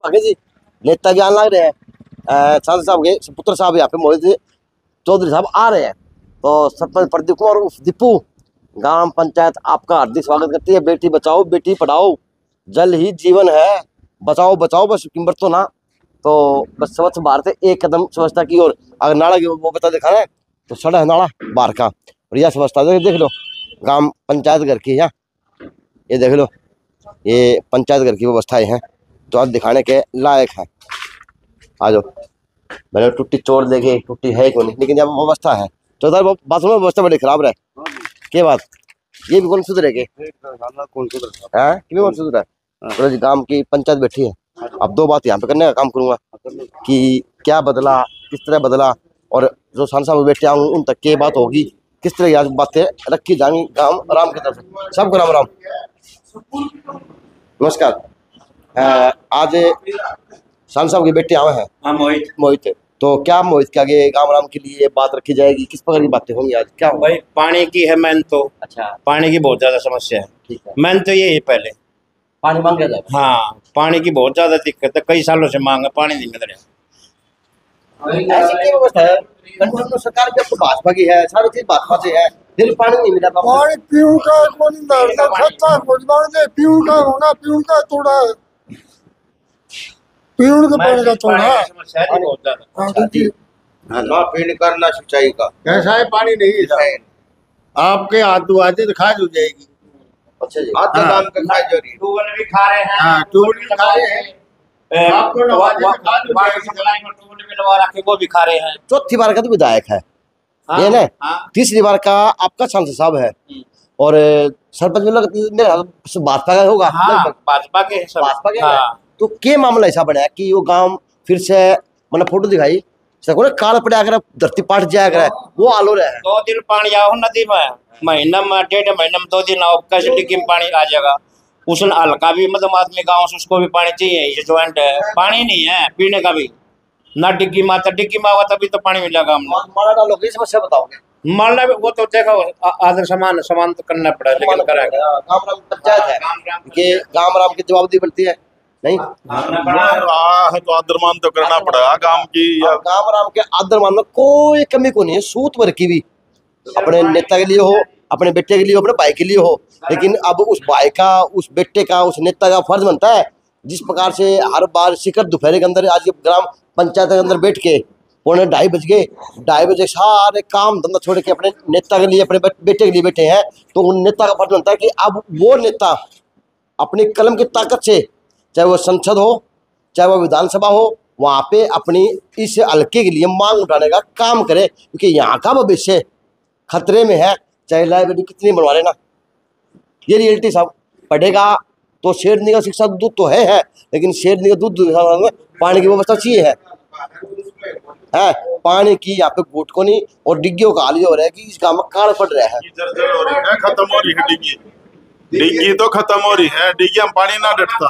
आगे जी नेता ज्ञान लग रहे हैं सांसद साहब के पुत्र साहब यहाँ पे मोहित चौधरी साहब आ रहे हैं। तो सरपंच प्रदीप कुमार उर्फ दीपू ग्राम पंचायत आपका हार्दिक स्वागत करती है। बेटी बचाओ बेटी पढ़ाओ, जल ही जीवन है, बचाओ बचाओ बस कीमत तो ना। तो बस स्वच्छ भारत एक कदम स्वच्छता की ओर। अगर नाला की वो बता दिखा रहा है तो सड़ा है नाला बाहर का, और यह स्वच्छता देख लो ग्राम पंचायत घर की। यहाँ ये देख लो, ये पंचायत घर की व्यवस्थाएं हैं जो आज दिखाने के लायक है। आ जाओ, मैंने टूटी चोर देखे, टूटी है क्यों नहीं, लेकिन जब व्यवस्था है तो सर बाथरूम में व्यवस्था बड़ी खराब रहे के बात ये भी कौन सुधरेगे? कौन सुधरा है? गांव की पंचायत बैठी है। अब दो बात यहाँ पे करने का काम करूंगा कि क्या बदला, किस तरह बदला, और जो सांसद में बैठे आऊँ उन तक के बात होगी, किस तरह यार बातें रखी जाएंगी गांव राम की तरफ से। सबको राम राम, नमस्कार। आज सांसद साहब के बेटे आए हैं। हाँ, मोहित। तो क्या मोहित के आगे गांव राम के लिए बात रखी जाएगी, किस प्रकार की बातें होंगी आज? क्या भाई पानी की है मेन तो। अच्छा, पानी की बहुत ज्यादा समस्या है। ठीक है, मेन तो ये है, पहले पानी मांग रहा है। हाँ, पानी की बहुत ज्यादा दिक्कत है, कई सालों से मांग है, पानी नहीं मिल रहा। ऐसी क्या व्यवस्था है? कंट्रोल सरकार की भाजपा की है, सारी चीज भाजपा से है, फिर पानी नहीं मिला। पानी पीऊ का कौन दर्द खत्ता कुछ मांगने पीऊ का होना, पीऊ का थोड़ा पीऊ का पानी का थोड़ा समस्या है बहुत ज्यादा। ना पीने करना सिंचाई का कैसा है, पानी नहीं है आपके हाथ दुआते तो खाज हो जाएगी। अच्छा जी, हाथ दाम का खाई जो रही ट्यूबवेल भी खा रहे हैं। हाँ, ट्यूबवेल भी खा रहे हैं, आपको वो भी खा रहे हैं। चौथी बार का तो विधायक है ये ना। तीसरी बार का आपका सांसद साहब है, और सरपंच मेरा भाजपा का होगा। भाजपा के भाजपा के। तो क्या मामला ऐसा बना है कि वो गांव फिर से मैंने फोटो दिखाई सको काल पड़े, अगर धरती पाट जाया करे वो आलो रहे है। 2 दिन पानी आओ नदी में, महीना में 1.5 महीना में 2 दिन आओ, कैसे डिग्गी में पानी आ जाएगा। उसने हल्का भी मतलब आदमी गाँव से उसको भी पानी चाहिए, ये ज्वाइंट है, पानी नहीं है पीने का भी ना। डिग्गी में आता, डिग्गी में आवा तभी तो पानी मिलेगा। माला डालोगे, समस्या बताओगे? मालना वो तो देखो आदर समान तो करना पड़ा, लेकिन कराएगा। गांव राम पंचायत है कि गांव राम की जवाबदेही बनती है नहीं? है तो आदरमान तो करना पड़ेगा गांव की। गांव राम के आदरमान में कोई कमी को नहीं है, सूत भर की भी अपने नेता के लिए हो, अपने बेटे के लिए हो, अपने भाई के लिए हो। लेकिन अब उस भाई का, उस बेटे का, उस नेता का फर्ज बनता है जिस प्रकार से हर बार शिखर दोपहर के अंदर आज ग्राम पंचायत के अंदर बैठ के 2:45 बज गए, 2:30 बजे सारे काम धंधा छोड़ के अपने नेता के लिए, अपने बेटे के लिए बैठे हैं। तो उन नेता का फर्ज बनता है कि अब वो नेता अपनी कलम की ताकत से, चाहे वो संसद हो चाहे वो विधानसभा हो, वहाँ पे अपनी इस हल्के के लिए मांग उठाने का काम करे, क्योंकि यहाँ का भविष्य खतरे में है। चाहे लाइब्रेरी कितनी बनवा लेना, ये रियलिटी साहब पढ़ेगा तो शेरनी का शिक्षा दूध तो है, लेकिन शेरनी का दूध में पानी की व्यवस्था चाहिए है। पानी की यहाँ पे घूट को नहीं, और डिग्गियों का हाल ये हो रहा है कि इस गाँव में काड़ पड़ रहा है। खत्म हो रही है डिग्गी, डिग्गी तो खत्म हो रही है, डिग्गी में पानी ना डटता।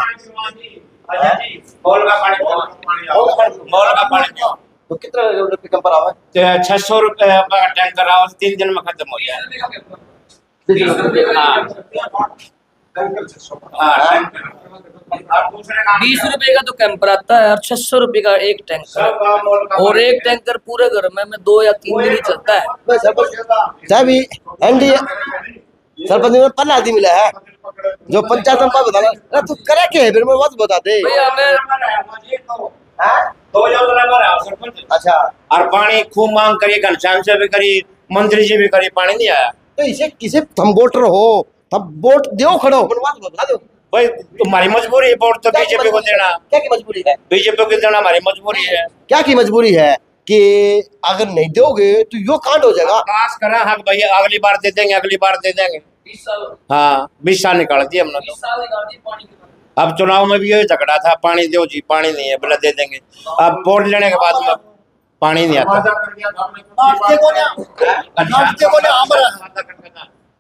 तो कितना कम पर आवा? 600 रुपए का टैंकर आओ, 3 दिन में खत्म हो गया। 20 रुपए का तो कैंपर आता है और 600 रुपए का एक टैंकर, और एक टैंकर पूरे घर में 2 या 3 दिन ही चलता है। एनडीए सरपंच में 15 आदमी मिला है जो पंचायत में बताना तू करे के है, फिर मैं बात बता दे। अच्छा, और पानी खूब मांग करिए, घनश्याम से भी करी, मंत्री जी भी करी, पानी नहीं आया। तो इसे किसे तुम वोटर हो, तब वोट दो, खड़ो, बात बता दो भाई। तुम्हारी मजबूरी है वोट तो बीजेपी को देना। क्या की मजबूरी है? बीजेपी को देना हमारी मजबूरी है। क्या की मजबूरी है कि अगर नहीं दोगे तो यो कांड हो जाएगा। पास करा हाँ भैया, अगली बार दे देंगे, अगली बार दे देंगे। 20 साल, हाँ 20 साल निकाल दिए हमने तो। अब चुनाव में भी यही झगड़ा था, पानी दो जी, पानी नहीं है, बोला दे देंगे। अब वोट लेने के बाद में पानी नहीं आता।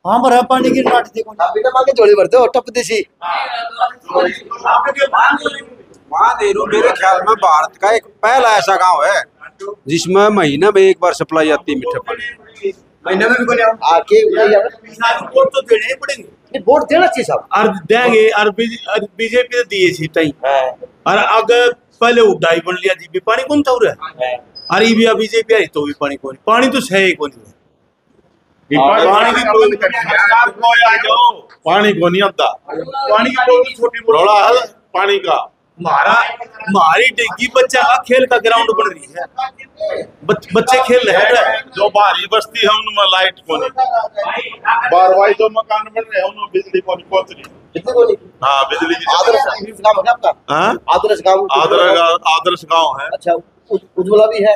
हाँ भरा पानी की नाट देखो ना बिना मांगे जोड़ी भरते हो टप देसी। महादेव मेरे ख्याल में भारत का एक पहला ऐसा गांव है जिसमें महीने में एक बार सप्लाई आती है मीठे पानी। महीने में भी आके तो देने ही पड़ेंगे। ये वोट देना चाहिए साहब। और देंगे और बीजेपी तो दिए छी तई हाँ, और अगर पहले उड़ाई बन लिया जी भी पानी कौन था उरे हाँ। अरे भी बीजेपी आई तो भी पानी कौन पानी तो है ही कौन पानी की कोई पानी को नहीं आता पानी की बहुत छोटी रोड़ा है पानी का हमारी डिग्गी बच्चा का खेल का ग्राउंड बन रही है बच्चे खेल रहे हैं जो बाहरी बस्ती है उनमें लाइट को नहीं बारवाई जो मकान बन रहे हैं उनमें बिजली को नहीं पहुंच रही कितनी को नहीं? हाँ बिजली की आदर्श गांव है क्या आपका? हाँ आदर्श गांव। आदर्श गांव है। अच्छा, उज्ज्वला भी है?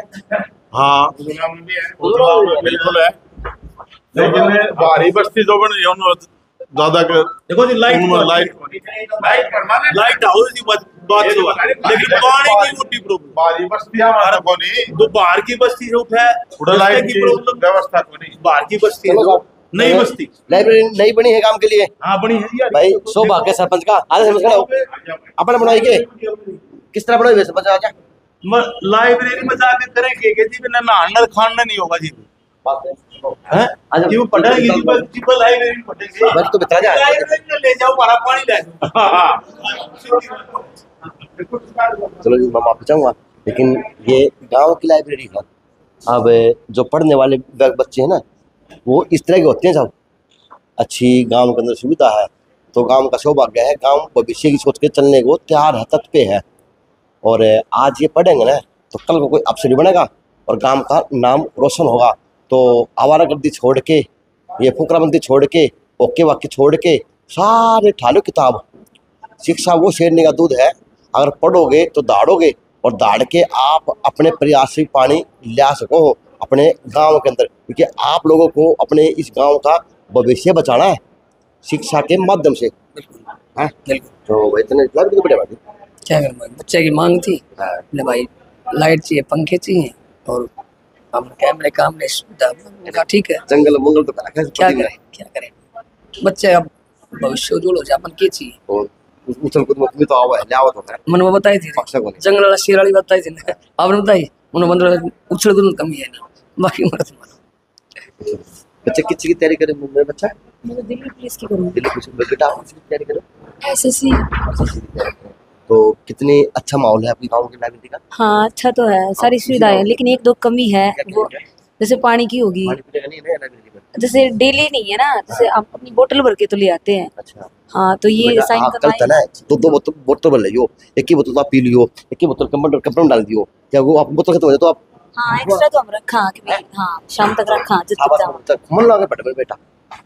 हाँ बिल्कुल है लेकिन बाहरी बस्ती जो बन रही है उनमें ज्यादा देखो जी लाइट हाउस की बात हुआ लेकिन पानी की मोटी प्रॉब्लम बाहरी बस्ती हमारा को नहीं तो बाहर की बस्ती जो है लाइट की प्रॉब्लम व्यवस्था को नहीं बाहर की बस्ती है नई बस्ती लाइब्रेरी नई बनी है काम के लिए। हाँ बनी है यार भाई सौभाग्य सरपंच का आधे समझ खड़ा अपने बनाएंगे किस तरह बनाएंगे सरपंच आके? लाइब्रेरी में जाके करेंगे कि जी बिना नहाना खाना नहीं होगा जी हैं आज जी वो पढ़ेंगे जी लाइब्रेरी में पढ़ेंगे बस तो बता जा लाइब्रेरी में ले जाओ हमारा पानी ले चलो जी मैं माफी चाहूंगा लेकिन ये गांव की लाइब्रेरी है। अब जो पढ़ने वाले बच्चे हैं ना वो इस तरह के होते हैं साहब। अच्छी गांव के अंदर सुविधा है तो गांव का सौभाग्य है, गांव भविष्य की सोच के चलने को तैयार है, तत्पे है। और आज ये पढ़ेंगे ना तो कल को कोई अफसर नहीं बनेगा और गांव का नाम रोशन होगा। तो आवारागर्दी छोड़ के ये फुकराबंदी छोड़ के ओके वाक्य छोड़ के सारे ठालो किताब। शिक्षा वो शेरनी का दूध है, अगर पढ़ोगे तो दाढ़ोगे और दाढ़ के आप अपने प्रयास से पानी ला सको अपने गांव के अंदर, क्योंकि आप लोगों को अपने इस गांव का भविष्य बचाना है शिक्षा के माध्यम से। हाँ तो भाई इतने बढ़िया बात है। क्या करूँ बच्चे की मांग थी ना भाई, लाइट चाहिए, पंखे चाहिए और हम कैमरे काम ने सुविधा ठीक है। जंगल मंगल तो क्या करें बच्चे अब भविष्य उज्जवल हो जाए अपन के चाहिए। और उछल कूद में तो आवा है लियावत होता है। मैंने वो बताई थी जंगल वाला शेर वाली बताई थी ना, आपने बताई उन्होंने बंदर उछल कूद में कमी है नहीं बाकी मत। बच्चे किस चीज की तैयारी करे? मेरा बच्चा मैं तो दिल्ली पुलिस की करूँगी। दिल्ली पुलिस में बेटा किस चीज की तैयारी करो? एसएससी। तो कितनी अच्छा माहौल है आपकी गांव की लाइब्रेरी का? हाँ अच्छा तो है, सारी सुविधाएं है लेकिन एक दो कमी है वो जैसे पानी की होगी। पानी पीने का नहीं है लाइब्रेरी में? जैसे डेली नहीं है ना, जैसे आप अपनी बोतल भर के तो ले आते हैं। अच्छा हाँ तो ये साइन करता ना दो बोतल भर लियो, एक ही बोतल आप पी लियो, एक ही बोतल कपड़े में डाल दियो, क्या वो आप बोतल खत्म हो जाए तो आप हाँ एक्स्ट्रा तो हम रखा कि भाई हाँ शाम तक रखा जितना मन लगा पढ़ने में बेटा।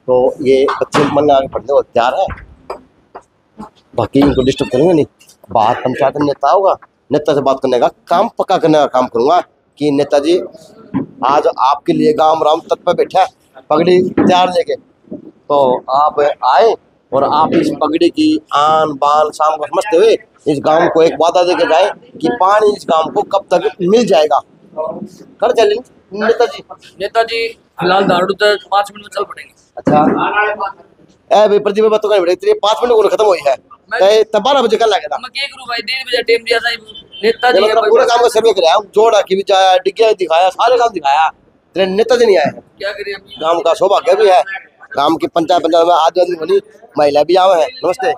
तो ये बच्चे मन लगा पढ़ने को तैयार है, बाकी इनको डिस्टर्ब करेंगे नहीं। बात पंचायत नेता होगा, नेता से बात करने का काम पक्का करने का काम करूंगा कि नेताजी आज आपके लिए गांव राम तट पर बैठा है पगड़ी तैयार लेके, तो आप आए और आप इस पगड़ी की आन बान शाम को समझते हुए इस गांव को एक वादा देके जाए कि पानी इस गांव को कब तक मिल जाएगा। कर चले नेताजी फिलहाल दारू तो 5 मिनट में चल पड़ेंगे। अच्छा ए भाई प्रतिभा बात तो कर तेरे 5 मिनट को खत्म हुई है तब 12 बजे कल लगेगा। मैं क्या करूं भाई 1:30 बजे टाइम दिया था नेताजी ने पूरा काम का सर्वे कराया, जोड़ा की भी जाया, डिग्गिया दिखाया, सारे काम दिखाया, तेरे नेताजी नहीं आए। क्या करिए गांव का सौभाग्य भी है, गांव की पंचायत में आदमी बनी महिला भी आवे है। नमस्ते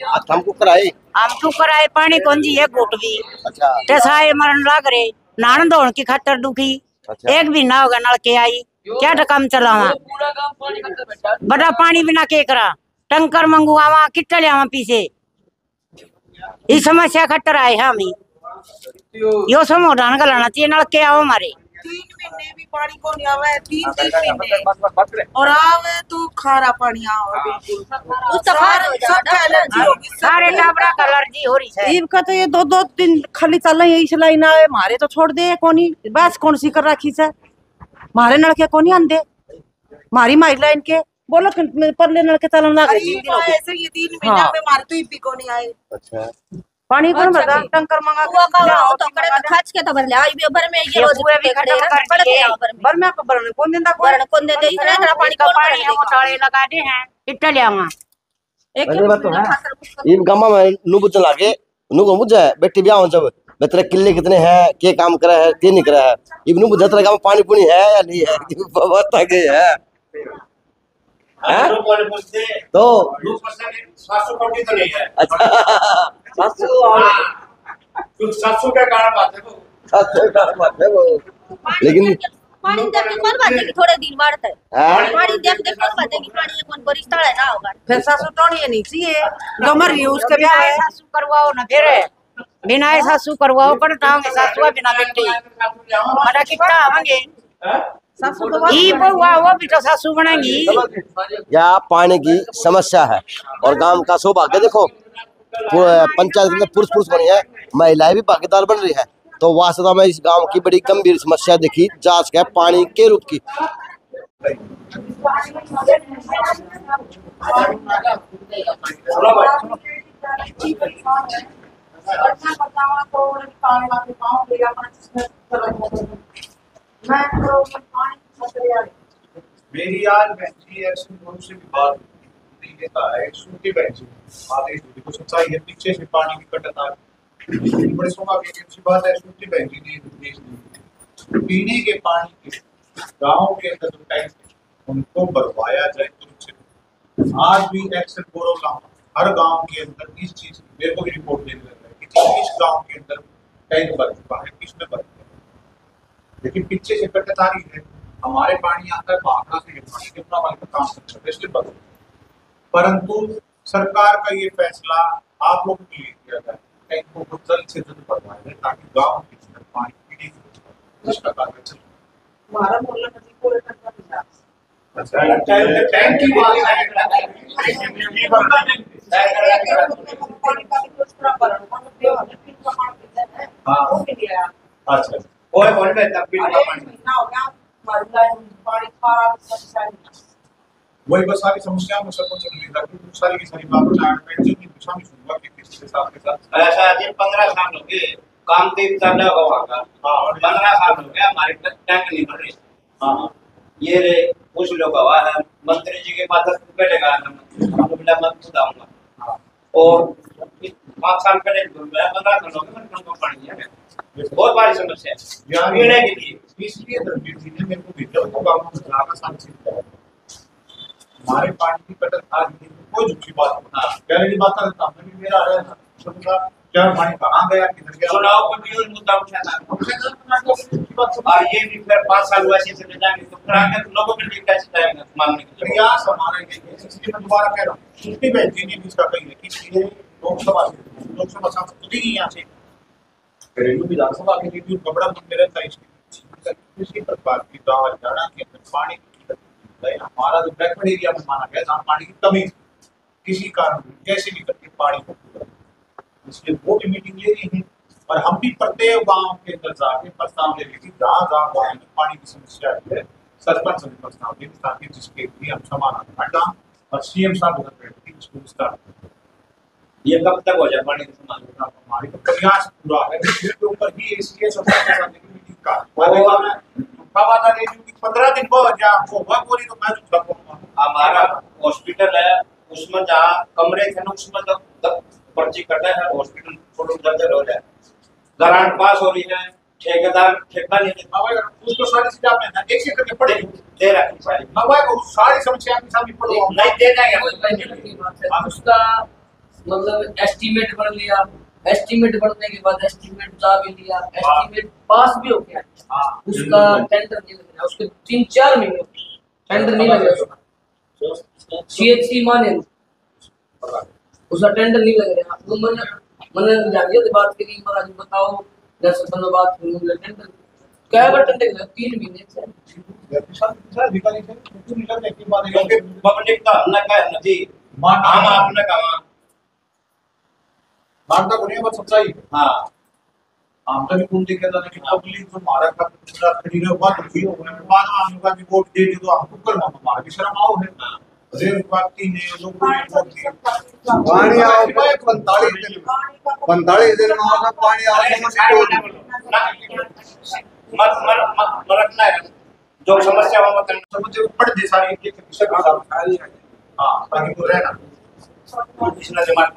आज हम कुकर आए पानी कौन जी है गोट भी। अच्छा टेसाए मरण लाग रे नान दौड़ की खातर दुखी। अच्छा। एक भी ना होगा नल के आई क्या काम चलावा पूरा काम पानी करके बैठा बड़ा पानी बिना के करा टंकर मंगवावा किट्टा लियावा पीछे इस समस्या खतर आए हम ही यो समाधान कराना चाहिए। नल के आओ हमारे 3 महीने भी पानी को नहीं आवे, 3 महीने और आवे तो खारा पानी आवे बिल्कुल सबका एलर्जी होगी, सारे टाबरा का एलर्जी हो रही है। ईब का तो ये 2-2 दिन खाली चल यही सिलाई ना है मारे तो छोड़ दे कोनी बस कौन सी कर रखी से मारे नलके कोनी आंदे मारी लाइन के बोलो परले नलके चलन लग रही ऐसे ये 3 महीने में मारे तो ईब को नहीं आए। अच्छा पानी कौन भरदा टंकर मंगा के तो करे तो खर्च के तो भर ले आई भी भर में ये रोज भी खत्म कर दिए भर में आप भरने कौन देंदा कौन दे दे इतना पानी का पानी हम उतारे लगा दे हैं किट्टा लियावा अरे बात तो है इन गामा में नु बुझ लागे नु को बुझ बेटी ब्याह हो जब बेतरे किले कितने हैं के काम करा है के नहीं करा है इब नु बुझ तेरे गामा पानी पुनी है या नहीं है बता के है हैं? लोग बोले पूछते तो 700 कोटी तो नहीं है। अच्छा 700 का कारण बात है वो। 700 का बात है वो, लेकिन पानी देख के कौन बातेगी थोड़े दिन बाद है हैं? पानी देख के कौन बातेगी पानी ये कौन बरिश्ता है ना होगा फिर सासू टोनी नहीं चाहिए जो मर रही है उसके बिना ब्याह है सासू करवाओ ना फिर बिना सासू करवाओ कर टांगे सासू बिना बेटी मरा कितना आवेंगे सासू तो ई बहुआ वो भी तो सासू बनेगी। यहाँ पानी की समस्या है और गांव का सौभाग्य देखो, पंचायत में पुरुष पुरुष बनी है, महिलाएं भी भागीदार बन रही है। तो वास्तव में इस गांव की बड़ी गंभीर समस्या देखी जांच के पानी के रूप की। मेरी आज बहन ऐसे से भी बात है सूखी बहन आदेश को सच्चाई है, पीछे से पानी की कटत आ रही बड़े सौभाग्य की अच्छी बात है। सूखी बहन जी ने निर्देश दिए पीने के पानी के गाँव के अंदर जो टैंक है उनको भरवाया जाए तुरंत से। आज भी एक्शन बोरो गाँव हर गाँव के अंदर इस चीज की मेरे को भी रिपोर्ट देने लग रहा है कि इस गाँव के अंदर टैंक भर चुका है, किसमें भर चुका है, लेकिन पीछे से कटत आ रही है। हमारे पानी आता है भाखड़ा से पानी कितना वाले का काम करता है इसलिए बदल, परंतु सरकार का ये फैसला आप लोगों के लिए किया जाए टैंक को बहुत जल्द से जल्द भरवाया जाए ताकि गाँव के अंदर पानी पीने की जिसका कार्य चले। हमारा मोहल्ला नदी को टैंक की बात अच्छा कोई बोल रहे तब भी पानी वही बस सारी समस्या में सबको चल रही था सारी की सारी बात पेंशन की दिशा में सुनूंगा कि किसके साथ के साथ ऐसा दिन 15 साल हो गए काम के चल रहा होगा का। हाँ 15 साल हो गया हमारे टैंक नहीं भर रही। हाँ ये रे कुछ लोग हुआ है मंत्री जी के पास 10 रुपए लगा मैं मत बताऊंगा और 5 साल पहले 15 साल हो गए मैं पानी है बहुत बड़ी समस्या है पीने के लिए। इसलिए धर्मवीर जी ने मेरे को भेजा वो गाँव में चलाना शांति हमारे पानी की कटत आ रही है कोई झूठी बात पहले की बात करता हूँ मेरा है ना क्या पानी कहाँ गया किधर गया चुनाव को भी मुद्दा उठाना और ये भी फिर 5 साल हुआ ऐसे चले जाएंगे तो फिर आगे लोगों के लिए कैसे जाएगा मांगने के लिए प्रयास हमारे इसलिए मैं दोबारा कह रहा हूँ सुश्री बहन जी ने भी इसका कही है कि ये लोकसभा सांसद भी यहाँ से घरेलू विधानसभा के लिए कपड़ा मन में रहता है इसी प्रकार की गाँव हरियाणा के अंदर पानी की हमारा जो बैकवर्ड एरिया में माना गया जहाँ पानी की कमी किसी कारण कैसे भी करके पानी को पूरा, इसलिए वो भी मीटिंग ले रही है और हम भी प्रत्येक गाँव के अंदर जाके प्रस्ताव ले रही जहाँ जहाँ गाँव में पानी की समस्या है सरपंच ने प्रस्ताव दे ताकि जिसके लिए हम समाधान हटाएं और सीएम साहब उधर बैठ के इसको विस्तार ये कब तक हो जाए पानी का समाधान। हमारी तो प्रयास पूरा है इसके ऊपर ही इसलिए सबसे मीटिंग का वादा दे कि 15 दिन को आपको हुआ बोली तो मैं झूठा बोलूंगा। हमारा हॉस्पिटल है उसमें जहाँ कमरे थे ना उसमें तब पर्ची कटा है हॉस्पिटल फोटो दर्जन हो जाए ग्रांट पास हो रही है ठेकेदार ठेका नहीं देता उसको सारी चीजें आपने एक से करके पढ़े दे रखी सारी सारी समस्या आपके सामने पढ़ो नहीं दे देंगे उसका मतलब एस्टीमेट बन लिया एस्टीमेट बनने के बाद एस्टीमेट जा भी लिया एस्टीमेट पास भी हो गया उसका टेंडर नहीं लग रहा उसके 3-4 महीने टेंडर नहीं लग रहा सीएचसी माने उसका टेंडर नहीं लग रहा तो मैंने जानिए तो बात करी महाराज बताओ 10 15 बात करूंगा टेंडर क्या बार टेंडर लगा 3 महीने से अधिकारी से कुछ निकलने की बात है पब्लिक का हमने कहा नदी हम आपने कहा मानता को नहीं बात सच्चाई हाँ आमदा भी कौन देखा था कि पब्लिक जो मारा का पूरा खड़ी है बात हुई होने के बाद हम लोग की वोट दे दो हमको कर मार की शर्म आओ है अरे व्यक्ति ने लोगों ने वोट दिया पानी आओ 45 दिन में आओ पानी आओ मत रखना है जो समस्या हो मत समझ पढ़ दे सारी एक विषय का हां ताकि वो रहना इसना से मार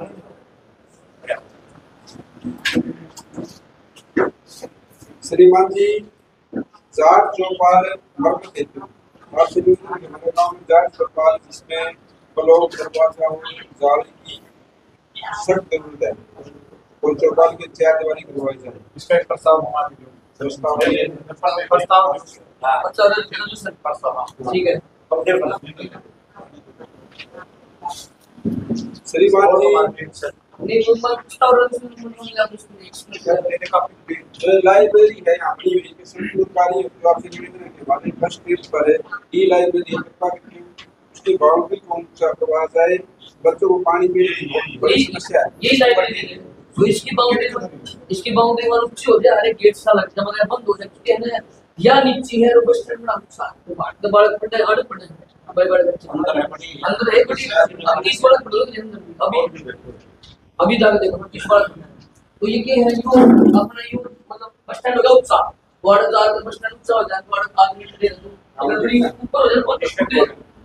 श्रीमान जी 4 चौपाल वर्ग थे हमारे गाँव में जाट सरकार जिसमें ब्लॉक दरवाजा और जाली की सख्त जरूरत है और चौपाल के 4 दीवारी करवाई जाए। इसका एक प्रस्ताव हमारे प्रस्ताव ठीक है। श्रीमान जी लाइब्रेरी है यहाँ पर सरकारी आपसे निवेदन है कि हमारे फर्स्ट पेज पर है ई लाइब्रेरी उसकी बाउंड्री को ऊंचा करवा जाए। बच्चों को पानी पीने की बड़ी समस्या है। यही लाइब्रेरी है तो इसकी बाउंड्री वाला ऊंची हो जाए। अरे गेट सा लगता है बंद हो जाए ना या नीचे है रोबस्ट बड़ा नुकसान तो बात बालक पड़े आड़ पड़े भाई बड़े बच्चे अंदर है बड़ी अब 30 बालक पड़े अभी अभी जाके देखो 30 बालक तो ये क्या है यो अपना यो मतलब बस स्टैंड होगा ऊंचा वार्ड का बस स्टैंड ऊंचा हो जाए वार्ड आदमी खड़े अगर बड़ी ऊपर हो जाए बहुत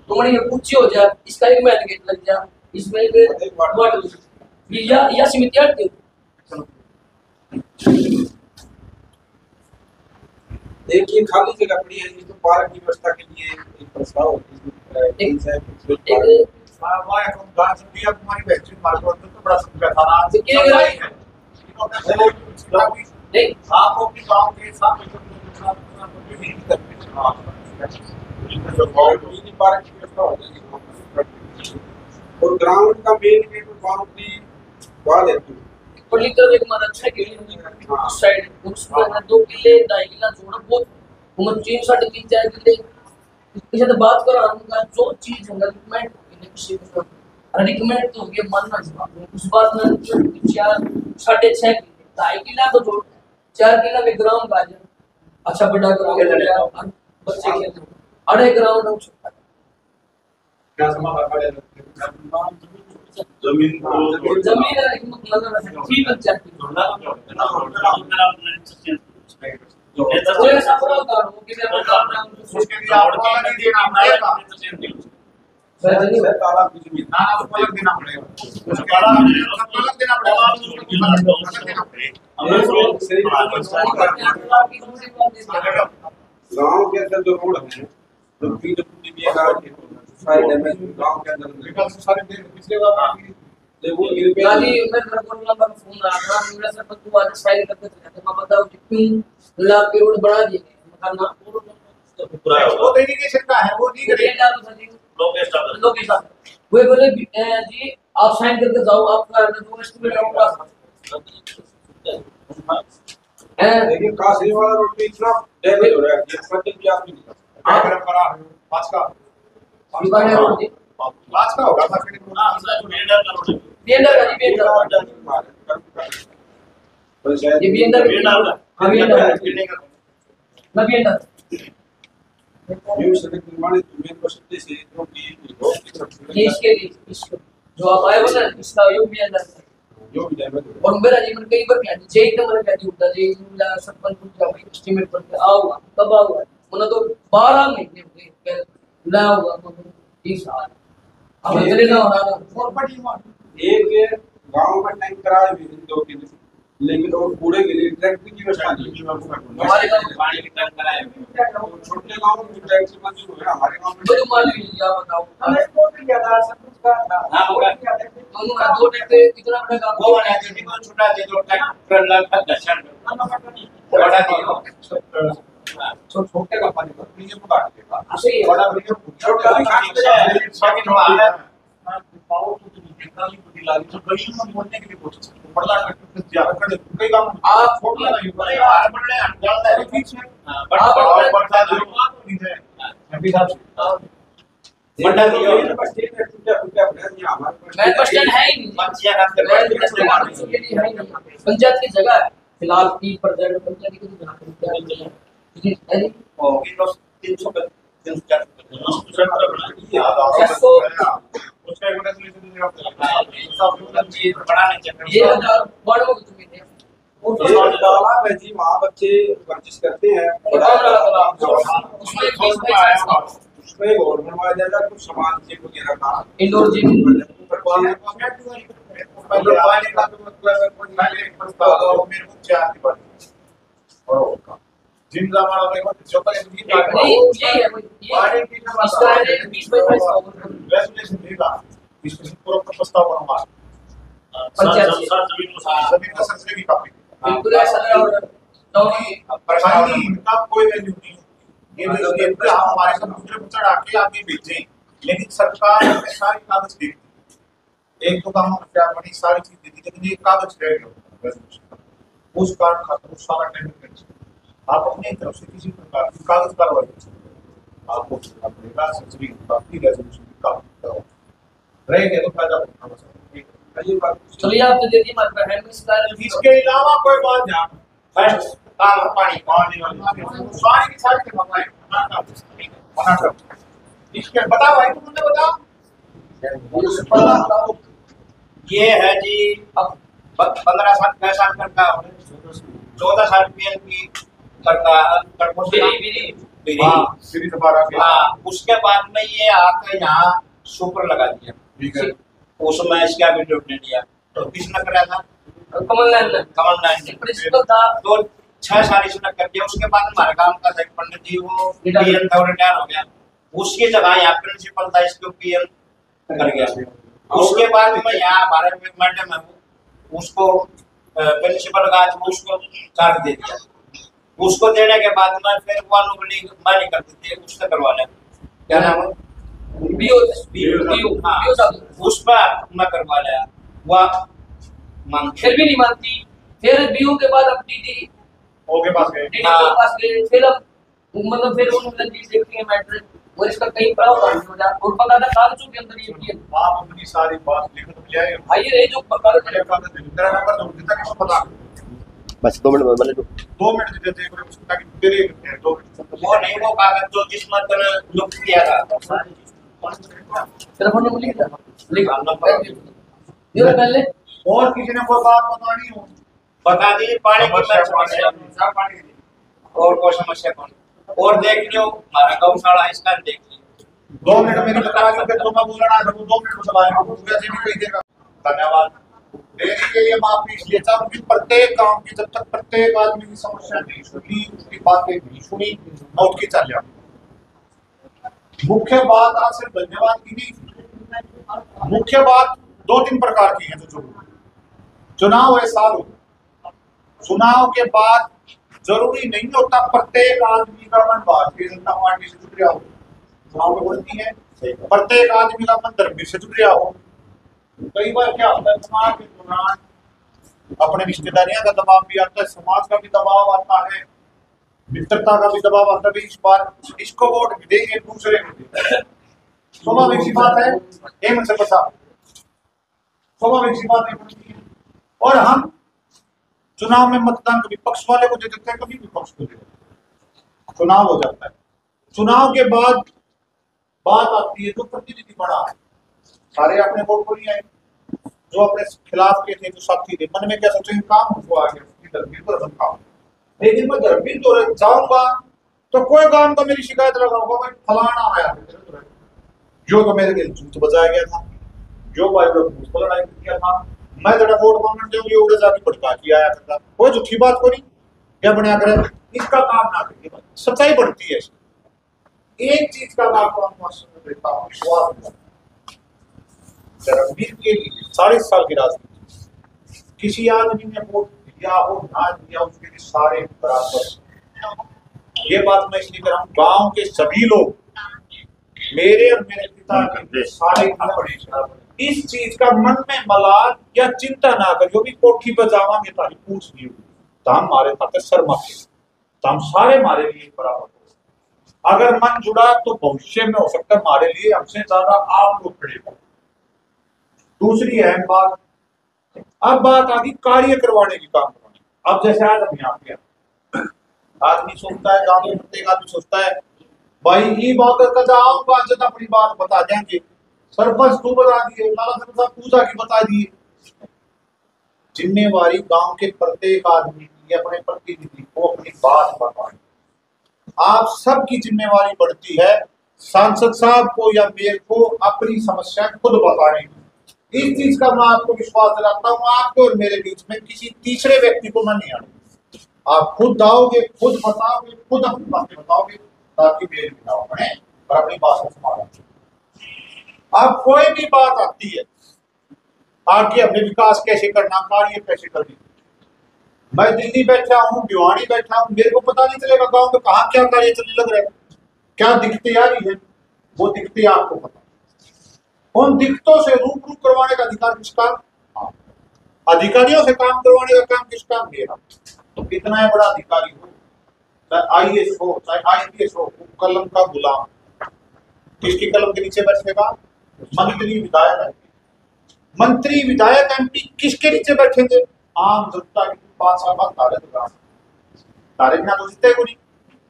तो बड़ी ऊंची हो जाए इसका एक मेन गेट लग जाए इसमें एक वार्ड या समिति हटती एक ये खाली जगह पड़ी है जिसमें पार्क की व्यवस्था के लिए एक प्रस्ताव हमारी वैक्सीन मार्केट तो बड़ा समझा था आज आप अपने गांव के साथ पार्क की व्यवस्था हो जाएगी और ग्राउंड का मेन गेट और बाउंड्री वाल है पॉलिटिकल एक हमारा अच्छा किले उस साइड उसमें 2 किले 2.5 किला जोड़ा बहुत उम्र 3 साढ़े 3 4 किले इसके साथ बात करो उनका जो चीज है रिकमेंड होगी किसी को रिकमेंड तो ये मानना चाहिए उस बात में 4 साढ़े 6 किले 2.5 किला तो जोड़ 4 किला में ग्राउंड आ जाए अच्छा बड़ा ग्राउंड बच्चे खेलते अरे ग्राउंड हो सकता है क्या समाधान जमीन मतलब फ्री पंचायत ऐसा पूरा होता है कि मैं उसके लिए आपको अलग देना पड़ेगा तालाब की जमीन ना उसको अलग देना पड़ेगा उसको अलग देना पड़ेगा। गांव के अंदर जो रोड है जो पीडब्ल्यूडी भी है साइड में गांव के अंदर विकास सारे पिछले बार गाली मैं घर को नंबर फोन आ रहा मेरा सर पर तू आज साइड करके चला मैं बताऊं कि क्यों ला के रोड बढ़ा दिए मकान ना वो डेलीगेशन का है वो नहीं करेगा लोकेशन वो बोले जी आप साइन करके जाओ आपका जो एस्टिमेट होगा लेकिन काशी वाला रोड पे इतना डैमेज हो रहा है कि मतलब कि आप नहीं आप करा पांच का पांच का होगा मार्केटिंग बिएंडर का जी ये बिएंडर हां बिएंडर ना बिएंडर न्यू सड़क निर्माण में परसेंटेज से जो कि इसके लिए जो आप आए हो ना इसका योग बिएंडर जो भी डैमेज और मेरा जीवन कई बार क्या जे नंबर क्या होता जे मिला सरपंच पूछा भाई एस्टीमेट पर आऊंगा कब आऊंगा मतलब तो 12 महीने हो गए ना होगा तो 30 साल अब इतने ना हो रहा प्रॉपर्टी एक गांव में टैंक कराए हुए हैं 2 किलो लेकिन और पूरे के लिए ट्रैक्टर की व्यवस्था नहीं हमारे गांव में पानी की टैंक कराए हुए छोटे गांव में ट्रैक्टर मंजूर है हमारे गांव में तो मालूम नहीं क्या बताओ हमें स्पोर्ट किया था सब कुछ का हां होगा दोनों का 2 ट्रैक्टर इतना बड़ा काम वो वाला है जो छोटा दे दो ट्रैक्टर लगा दर्शन बड़ा दियो छोटे का पानी पर ये काट देगा सही है बड़ा वीडियो छोटा भी काट दे बाकी तो आ रहा है पावर तो जितना भी बुद्धि लागी तो कहीं में बोलने के लिए कोशिश करते बड़ा ट्रैक्टर ज्यादा कर दे कई काम आप छोड़ ला नहीं बड़े यार बड़े जल्द है बीच में बड़ा बड़ा नहीं है एमपी साहब बड़ा दियो बस ठीक है टूटा बना दिया हमारे मैं बस स्टैंड है ही नहीं बच्चियां रात के पंचायत की जगह है फिलहाल 3% पंचायत की जगह है होगी तो 300 का 300 उसका एक रेजोल्यूशन बड़ा नहीं चाहिए ये वार्ड में तुम्हें थे ये तालाब है जी वहाँ बच्चे वर्जिश करते हैं उसमें एक और बनवाया जाएगा कुछ सामान से वगैरह का इंडोर जिम जिनका हमारा देखो जो का इनकी यही है पानी की इसका है 20-22 रेजोल्यूशन देगा इसमें पूरा प्रस्ताव बनवा पंचायत जमीन का सर्वे की कॉपी बिल्कुल ऐसा है। और परेशानी इनका कोई वैल्यू नहीं ये हम हमारे कंप्यूटर पर चढ़ा के आगे भेजें, लेकिन सरकार हमें सारी कागज देखती है। एक तो काम क्या बड़ी सारी चीज देती है, लेकिन ये कागज रह गया उस कारण खातर सारा टेंडर आप अपनी तरफ से किसी प्रकार की कागज कार्रवाई आपको पड़ेगा। सर्जरी काफी रेजोल्यूशन काफी रह गया तो फायदा होगा। चलिए आप तो देखिए मत है इसके अलावा कोई बात ध्यान फर्स्ट काम पानी पानी वाली सारी की सारी बनाकर इसके बता भाई तुमने बता ये है जी 15 साल 6 साल करता 14 साल पीएल की करता उसके बाद में ये आकर यहाँ सुपर लगा दिया। ठीक है, उसमें इसका भी ड्यूटी दिया तो किसने कराया था? कमलनाथ ने प्रिंसिपल था। तो 6 साल इसने कर दिया। उसके बाद हमारे गांव का पंडित जी वो पीएम था, रिटायर हो गया। उसकी जगह यहाँ प्रिंसिपल था, इसको पीएम कर गया। उसके बाद में यहाँ हमारे मैडम है उसको प्रिंसिपल का उसको काट दे दिया। उसको देने के बाद में फिर वो अनुबली मैं नहीं करती थी, उससे करवा लिया। क्या नाम है? उस पर मैं करवा लिया। वह फिर भी नहीं मानती। फिर बीओ के बाद अब डीडी ओके पास गए, डीडी के पास गए। फिर अब मतलब फिर उन्होंने चीज देखती है मैटर और इसका कई प्रावधान हो जाता और पता था कागजों के अंदर ये आप अपनी सारी बात लिख ले आए। आइए रे जो कागज तेरा नंबर दो कितना किसको पता बस 2 मिनट मतलब 2 मिनट दे दे ताकि तेरे 2 मिनट वो नहीं वो कागज जो जिसमें तूने लुक किया था तेरा फोन नंबर लिख ये पहले। और किसी ने कोई बात बतानी हो बता दी। पानी की समस्या और कोई समस्या कौन और देख लियो हमारा गौशाला इसका देख लियो। 2 मिनट मेरी बता के फिर तो मैं बोलना है 2 मिनट में बताएगा पूरा जी भी कह देगा। धन्यवाद देने के लिए माफी इसलिए चाहूँ कि प्रत्येक गांव की जब तक प्रत्येक आदमी की समस्या नहीं सुनी, उसकी बातें नहीं सुनी, मैं उसकी चल जाऊँ। मुख्य बात आज सिर्फ धन्यवाद की नहीं, मुख्य बात 2-3 प्रकार की है। जो चुनाव है साल चुनाव के बाद जरूरी नहीं होता प्रत्येक आदमी का मन भारतीय जनता पार्टी से जुड़ गया हो। चुनाव में बोलती है प्रत्येक आदमी का मन धर्म से जुड़ गया हो। कई बार क्या होता है समाज के दौरान अपने रिश्तेदारियों का दबाव भी आता है, समाज का भी दबाव आता है, मित्रता का भी दबाव आता है। इस बार इसको वोट भी देंगे, दूसरे को देंगे, स्वाभाविक सी बात है। एक से बता स्वाभाविक सी बात है। और हम चुनाव में मतदान कभी पक्ष वाले को दे देते हैं, कभी विपक्ष को दे देते हैं। चुनाव हो जाता है, चुनाव के बाद बात आती है जो प्रतिनिधि बना है सारे अपने वोट को नहीं आए, जो अपने खिलाफ के थे, जो साथी थे, मन में क्या सोचे काम हुआ है लेकिन मैं धर्मवीर तो जाऊंगा तो कोई काम का मेरी शिकायत लगाऊंगा भाई फलाना आया जो तो मेरे लिए झूठ बजाया गया था, जो भाई लोग लड़ाई किया था, मैं जरा वोट मांगने जाऊँ ये उड़े जाके भड़का के आया करता, कोई झूठी बात को नहीं क्या बनाया करे, इसका काम ना करिए, सच्चाई बढ़ती है। एक चीज का मैं आपको देता हूँ, विश्वास धर्मवीर के लिए 40 साल की राजनीति किसी आदमी ने वोट दिया हो ना दिया उसके लिए सारे बराबर। ये बात मैं इसलिए कर रहा हूँ, गाँव के सभी लोग मेरे और मेरे पिता के सारे इस चीज का मन में मलाल या चिंता ना कर, जो भी कोठी पर जावांगे ताकि पूछ नहीं होगी तो हम हमारे खाते शर्मा के तो हम सारे हमारे लिए बराबर हो। अगर मन जुड़ा तो भविष्य में हो सकता है हमारे लिए हमसे ज्यादा आप लोग खड़े हो। दूसरी अहम बात, अब बात आती कार्य करवाने की, काम करवाने। अब जैसे आज हम यहाँ पे आदमी सोचता है, गाँव में प्रत्येक आदमी सोचता है भाई ये बात कर जाऊंगा जब अपनी बात बता देंगे, सरपंच तू बता दिए, पूजा की बता दिए। जिम्मेवारी गांव के प्रत्येक आदमी की अपने प्रतिनिधि को अपनी बात बतानी। आप सबकी जिम्मेवारी बढ़ती है सांसद साहब को या मेयर को अपनी समस्या खुद बताने की। इस चीज का मैं आपको विश्वास दिलाता हूँ, आपके और मेरे बीच में किसी तीसरे व्यक्ति को मैं नहीं आने। आप खुद आओगे, खुद बताओगे, खुद अपनी बातें बताओगे ताकि मेल मिलाओ बने और अपनी बात को संभालोगे। अब कोई भी बात आती है आगे हमने विकास कैसे करना, कार्य कैसे करनी, मैं दिल्ली बैठा हूँ, भिवानी बैठा हूँ, मेरे को पता नहीं चलेगा गांव में कहाँ क्या कार्य चलने लग रहा है, क्या दिक्कतें आ रही है, वो दिक्कतें आपको पता। उन दिक्कतों से रूबरू करवाने का अधिकार किसका? अधिकारियों से काम करवाने का काम किसका? मेरा। तो कितना है बड़ा अधिकारी हो, चाहे IAS हो, चाहे IPS हो, कलम का गुलाम। किसकी कलम के नीचे बैठेगा? मंत्री विधायक MP। मंत्री विधायक MP किसके नीचे बैठेंगे? आम जनता के 5 साल बाद तारे बिना तो जीते कोई।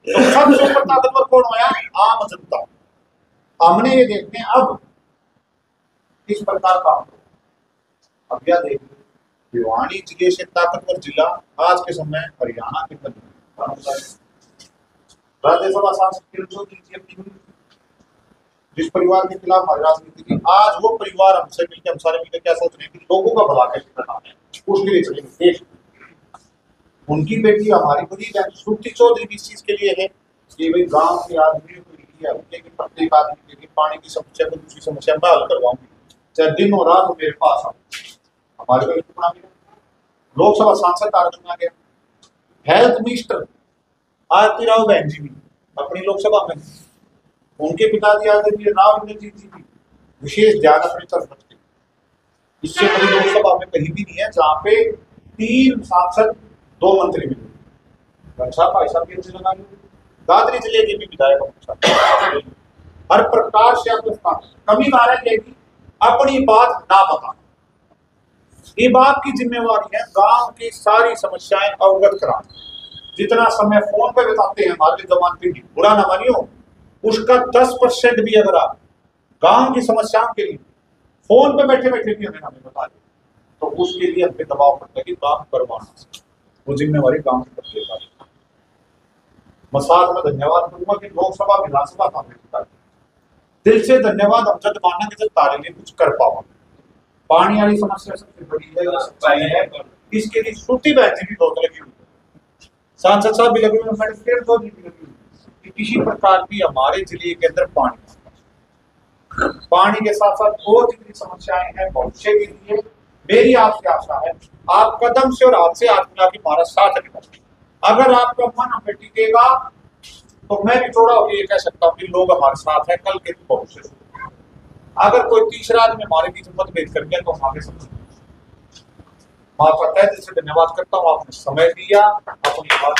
तो सबसे ऊपर ताकतवर कौन होया? आम जनता। हमने ये देखते हैं अब किस प्रकार काम। अब क्या देख, भिवानी जिले से ताकतवर जिला आज के समय हरियाणा के राज्यसभा सांसद जिस परिवार के खिलाफ हमारी राजनीति की, आज वो परिवार हमसे मिलकर, हम सारे मिलकर क्या सोच रहे हैं कि लोगों का भला कैसे करना है, उसके लिए चलेंगे देश। उनकी बेटी हमारी बड़ी बहन श्रुति चौधरी भी इस चीज के लिए है कि भाई गांव के आदमी को प्रत्येक आदमी के पानी की समस्या को दूसरी समस्या मैं हल करवाऊंगी, चाहे दिन और रात मेरे पास आओ। हमारे को चुना गया, लोकसभा सांसद तारा चुना गया, हेल्थ मिनिस्टर आरती राव बहन जी भी अपनी लोकसभा में, उनके पिताजी आदरणीय राव इंद्रजीत जी भी विशेष ध्यान अपनी तरफ रखते। इससे बड़ी लोकसभा में कहीं भी नहीं है जहाँ पे 3 सांसद 2 मंत्री मिले। भाई साहब के लगा लो, दादरी जिले के भी विधायक हर प्रकार से आपको कमी आ रही है कि अपनी बात ना बताना। ये बात की जिम्मेवारी है गांव की सारी समस्याएं अवगत कराना। जितना समय फोन पे बिताते हैं हमारे जवान पीढ़ी, बुरा ना मानियो, उसका 10% भी अगर आप गांव की समस्याओं के लिए फोन पे बैठे बैठे भी हमें बता दें तो उसके लिए हमें दबाव पड़ता है कि काम करवाना, वो जिम्मेवारी गांव की तरफ लेगा। मैं साथ में धन्यवाद करूंगा कि लोकसभा विधानसभा का दिल से धन्यवाद। हम जब माना कि जब तारे लिए कुछ कर पाओ, पानी वाली समस्या सबसे बड़ी है, सच्चाई है। इसके लिए श्रुति बहन जी भी बहुत लगी हुई है, सांसद साहब भी लगे हुए, मैजिस्ट्रेट साहब भी लगी हुई है। किसी प्रकार की हमारे जिले के अंदर पानी के साथ साथ और जितनी समस्याएं हैं भविष्य के लिए मेरी आपसे आशा है आप कदम से और हाथ से हाथ मिला के हमारा साथ निभाएं। अगर आपका मन हमें टिकेगा तो मैं भी थोड़ा ये कह सकता हूँ कि लोग हमारे साथ हैं कल के भविष्य से। अगर कोई तीसरा आदमी हमारे बीच मतभेद कर गया तो हम आगे समझ माफ करता है। जिससे धन्यवाद करता हूँ, आपने समय दिया, अपनी बात